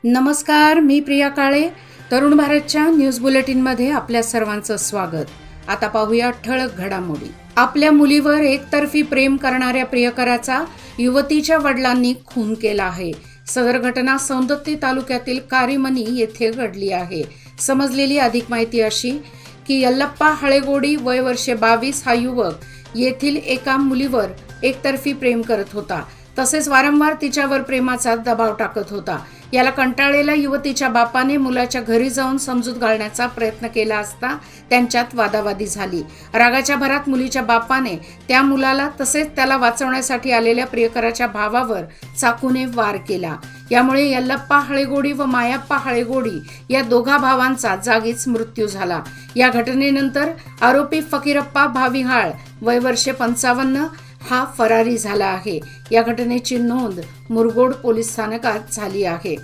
नमस्कार, मी प्रिया काळे. तरुण भारतच्या न्यूज बुलेटिनमध्ये आपल्या सर्वांचं स्वागत. आता पाहूया ठळक घडामोडी. आपल्या मुलीवर एकतर्फी प्रेम करणाऱ्या प्रियकराचा युवतीच्या वडिलांनी खून केला आहे. सदर घटना सौंदत्ती तालुक्यातील कारिमनी येथे घडली आहे. समजलेली अधिक माहिती अशी की यल्लप्पा हळेगोडी वय वर्षे 22 हा युवक येथील एका मुलीवर एकतर्फी प्रेम करत होता. तसेच वारंवार तिच्यावर प्रेमाचा दबाव टाकत होता. याला कंटाळलेल्या युवतीच्या बापाने मुलाच्या घरी जाऊन समजूत घालण्याचा प्रयत्न केला असता त्यांच्यात वादावादी झाली. रागाच्या भरात मुलीच्या बापाने त्या मुलाला तसेच त्याला वाचवण्यासाठी आलेल्या प्रियकराच्या भावावर चाकूने वार केला. यामुळे यल्लप्पा हळेगोडी व मायाप्पा हळेगोडी या दोघा भावांचा जागीच मृत्यू झाला. या घटनेनंतर आरोपी फकीरप्पा भाविहाळ वय वर्षे 55 हा फरारी झाला आहे. या घटनेची नोंद मुरगोड पोलीस स्थानकात झाली आहे.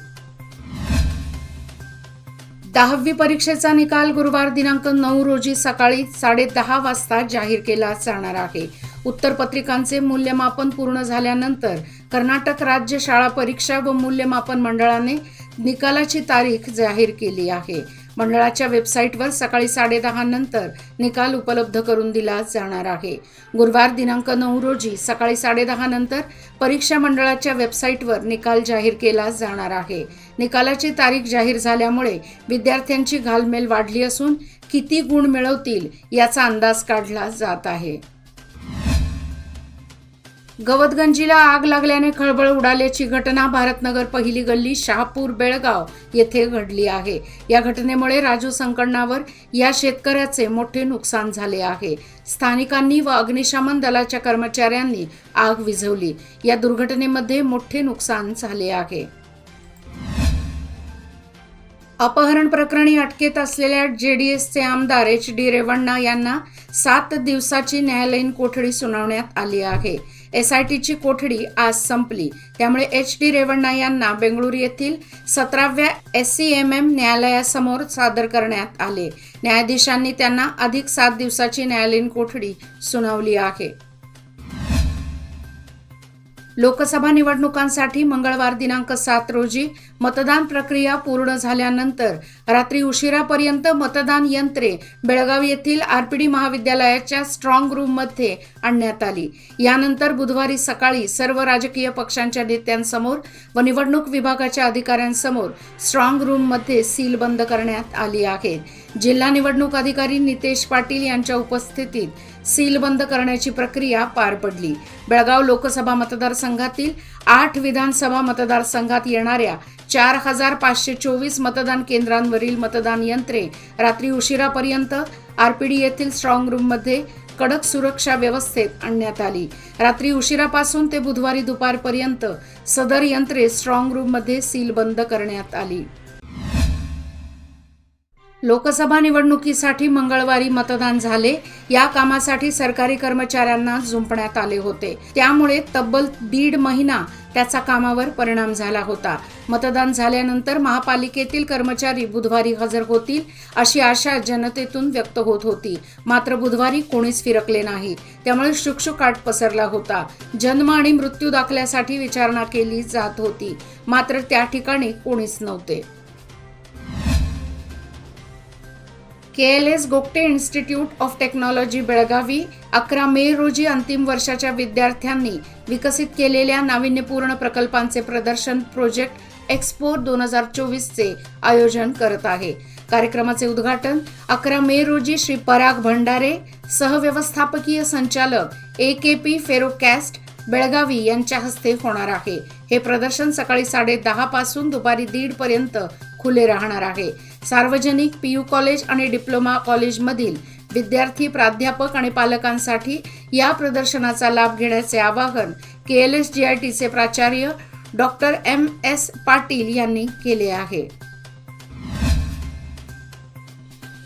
10वी परीक्षेचा निकाल गुरुवार दिनांक 9 रोजी सकाळी 10:30 वाजता जाहीर केला जाणार आहे. उत्तरपत्रिकांचे मूल्यमापन पूर्ण झाल्यानंतर कर्नाटक राज्य शाळा परीक्षा व मूल्यमापन मंडळाने निकालाची तारीख जाहीर केली आहे. मंडळाच्या वेबसाईटवर सकाळी 10:30 नंतर निकाल उपलब्ध करून दिला जाणार आहे. गुरुवार दिनांक 9 रोजी सकाळी 10:30 नंतर परीक्षा मंडळाच्या वेबसाईटवर निकाल जाहीर केला जाणार आहे. निकालाची तारीख जाहीर झाल्यामुळे विद्यार्थ्यांची घालमेल वाढली असून किती गुण मिळवतील याचा अंदाज काढला जात आहे. गवतगंजीला आग लागल्याने खळबळ उडाल्याची घटना भारतनगर पहिली गल्ली शहापूर बेळगाव येथे घडली आहे. या घटनेमुळे राजू संकण्णावर या शेतकऱ्याचे मोठे नुकसान झाले आहे. स्थानिकांनी व अग्निशमन दलाच्या कर्मचाऱ्यांनी आग विझवली. या दुर्घटनेमध्ये मोठे नुकसान झाले आहे. अपहरण प्रकरणी अटकेत असलेल्या जेडीएसचे आमदार HD रेवण्णा यांना 7 दिवसाची न्यायालयीन कोठडी सुनावण्यात आली आहे. SITची कोठडी आज संपली. त्यामुळे HD रेवण्णा यांना बेंगळुरू येथील 17व्या SCMM न्यायालयासमोर सादर करण्यात आले. न्यायाधीशांनी त्यांना अधिक 7 दिवसाची न्यायालयीन कोठडी सुनावली आहे. लोकसभा निवडणुकांसाठी मंगळवार दिनांक 7 रोजी मतदान प्रक्रिया पूर्ण झाल्यानंतर रात्री उशिरापर्यंत मतदान यंत्रे बेळगाव येथील RPD महाविद्यालयाच्या स्ट्रॉंग रूममध्ये आणण्यात आली. यानंतर बुधवारी सकाळी सर्व राजकीय पक्षांच्या नेत्यांसमोर व निवडणूक विभागाच्या अधिकाऱ्यांसमोर स्ट्रॉंग रूममध्ये सील बंद करण्यात आली आहे. जिल्हा निवडणूक अधिकारी नितेश पाटील यांच्या उपस्थितीत सील बंद करण्याची प्रक्रिया पार पडली. बेळगाव लोकसभा मतदारसंघातील 8 विधानसभा मतदारसंघात येणाऱ्या 4524 मतदान केंद्रांवरील मतदान यंत्रे रात्री उशिरापर्यंत RPD येथील स्ट्रॉंग रूममध्ये कडक सुरक्षा व्यवस्थेत आणण्यात आली. रात्री उशिरापासून ते बुधवारी दुपारपर्यंत सदर यंत्रे स्ट्रॉंग रूममध्ये सील बंद करण्यात आली. लोकसभा निवडणुकीसाठी मंगळवारी मतदान झाले. या कामासाठी सरकारी कर्मचाऱ्यांना जुंपण्यात आले होते. त्यामुळे तब्बल 1.5 महिना त्याचा कामावर परिणाम झाला होता. मतदान झाल्यानंतर महापालिकेतील कर्मचारी बुधवारी हजर होतील अशी आशा जनतेतून व्यक्त होत होती. मात्र बुधवारी कोणीच फिरकले नाही. त्यामुळे शुकशुकाट पसरला होता. जन्म आणि मृत्यू दाखल्यासाठी विचारणा केली जात होती. मात्र त्या ठिकाणी कोणीच नव्हते. KLS Gogte institute of technology Belagavi 11 May रोजी अंतिम वर्षाच्या विद्यार्थ्यांनी विकसित केलेल्या नाविन्यपूर्ण प्रकल्पांचे प्रदर्शन प्रोजेक्ट एक्सपो 2024चे आयोजन करत आहे. कार्यक्रमाचे उद्घाटन 11 मे रोजी श्री पराग भंडारे, सहव्यवस्थापकीय संचालक AKP फेरोकॅस्ट बेळगावी यांच्या हस्ते होणार आहे. हे प्रदर्शन सकाळी 10:30 पासून दुपारी 1:30 पर्यंत खुले राहणार आहे. सार्वजनिक PU कॉलेज आणि डिप्लोमा कॉलेजमधील विद्यार्थी, प्राध्यापक आणि पालकांसाठी या प्रदर्शनाचा लाभ घेण्याचे आवाहन KLS GITचे प्राचार्य डॉक्टर MS पाटील यांनी केले आहे.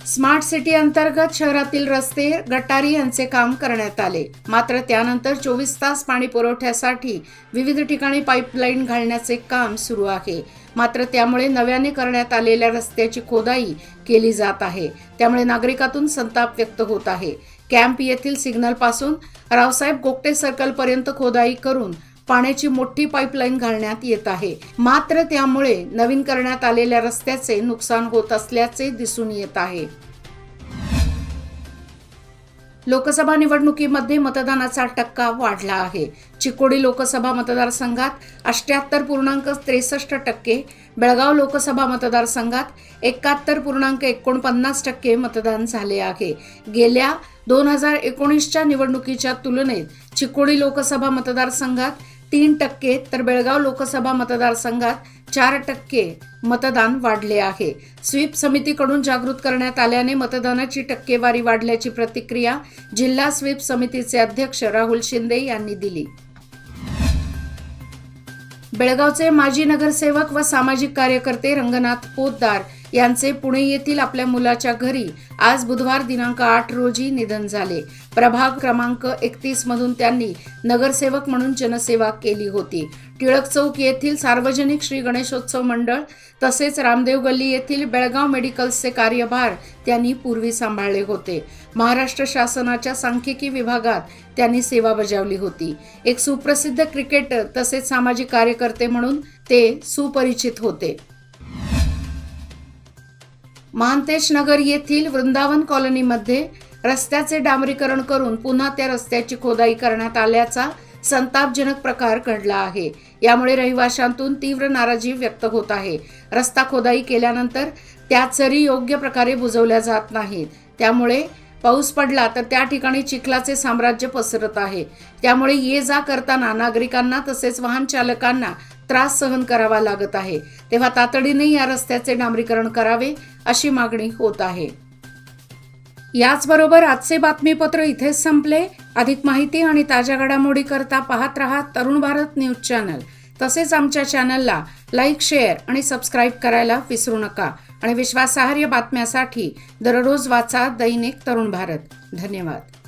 स्मार्ट सिटी अंतर्गत शहरातील रस्ते, गटारी यांचे काम करण्यात आले. मात्र त्यानंतर 24 तास पाणी पुरवठ्यासाठी विविध ठिकाणी पाईपलाईन घालण्याचे काम सुरू आहे. मात्र त्यामुळे नव्याने करण्यात आलेल्या रस्त्याची खोदाई केली जात आहे. त्यामुळे नागरिकातून संताप व्यक्त होत आहे. कॅम्प येथील सिग्नल पासून रावसाहेब गोगटे सर्कल पर्यंत खोदाई करून पाण्याची मोठी पाईपलाईन घालण्यात येत आहे. मात्र त्यामुळे नवीन करण्यात आलेल्या रस्त्याचे नुकसान होत असल्याचे दिसून येत आहे. लोकसभा निवडणुकीमध्ये मतदानाचा टक्का वाढला आहे. चिकोडी लोकसभा मतदारसंघात 78.63%, बेळगाव लोकसभा मतदारसंघात 71.49% मतदान झाले आहे. गेल्या 2019च्या निवडणुकीच्या तुलनेत चिकोडी लोकसभा मतदारसंघात 3% तर बेळगाव लोकसभा मतदारसंघात 4% मतदान वाढले आहे. स्वीप समितीकडून जागृत करण्यात आल्याने मतदानाची टक्केवारी वाढल्याची प्रतिक्रिया जिल्हा स्वीप समितीचे अध्यक्ष राहुल शिंदे यांनी दिली. बेळगावचे माजी नगरसेवक व सामाजिक कार्यकर्ते रंगनाथ पोतदार यांचे पुणे येथील आपल्या मुलाच्या घरी आज बुधवार दिनांक 8 रोजी निधन झाले. प्रभाग क्रमांक 31 मधून त्यांनी नगरसेवक म्हणून जनसेवा केली होती. टिळक चौक येथील सार्वजनिक श्री गणेशोत्सव मंडळ तसेच रामदेव गल्ली येथील बेळगाव मेडिकल्सचे कार्यभार त्यांनी पूर्वी सांभाळले होते. महाराष्ट्र शासनाच्या सांख्यिकी विभागात त्यांनी सेवा बजावली होती. एक सुप्रसिद्ध क्रिकेटर तसेच सामाजिक कार्यकर्ते म्हणून ते सुपरिचित होते. महांतेश नगर येथील वृंदावन कॉलनीमध्ये रस्त्याचे डांबरीकरण करून पुन्हा त्या रस्त्याची खोदाई करण्यात आल्याचा संतापजनक प्रकार घडला आहे. यामुळे रहिवाशांतून तीव्र नाराजी व्यक्त होत आहे. रस्ता खोदाई केल्यानंतर त्या चरी योग्य प्रकारे बुजवल्या जात नाहीत. त्यामुळे पाऊस पडला तर त्या ठिकाणी चिखलाचे साम्राज्य पसरत आहे. त्यामुळे ये जा करताना नागरिकांना तसेच वाहन चालकांना त्रास सहन करावा लागत आहे. तेव्हा तातडीने या रस्त्याचे डांबरीकरण करावे अशी मागणी होत आहे. याचबरोबर आजचे बातमीपत्र इथेच संपले. अधिक माहिती आणि ताज्या घडामोडी करता पाहत रहा तरुण भारत न्यूज चॅनल. तसेच आमच्या चॅनलला लाईक, शेअर आणि सबस्क्राईब करायला विसरू नका. आणि विश्वासार्ह बातम्यासाठी दररोज वाचा दैनिक तरुण भारत. धन्यवाद.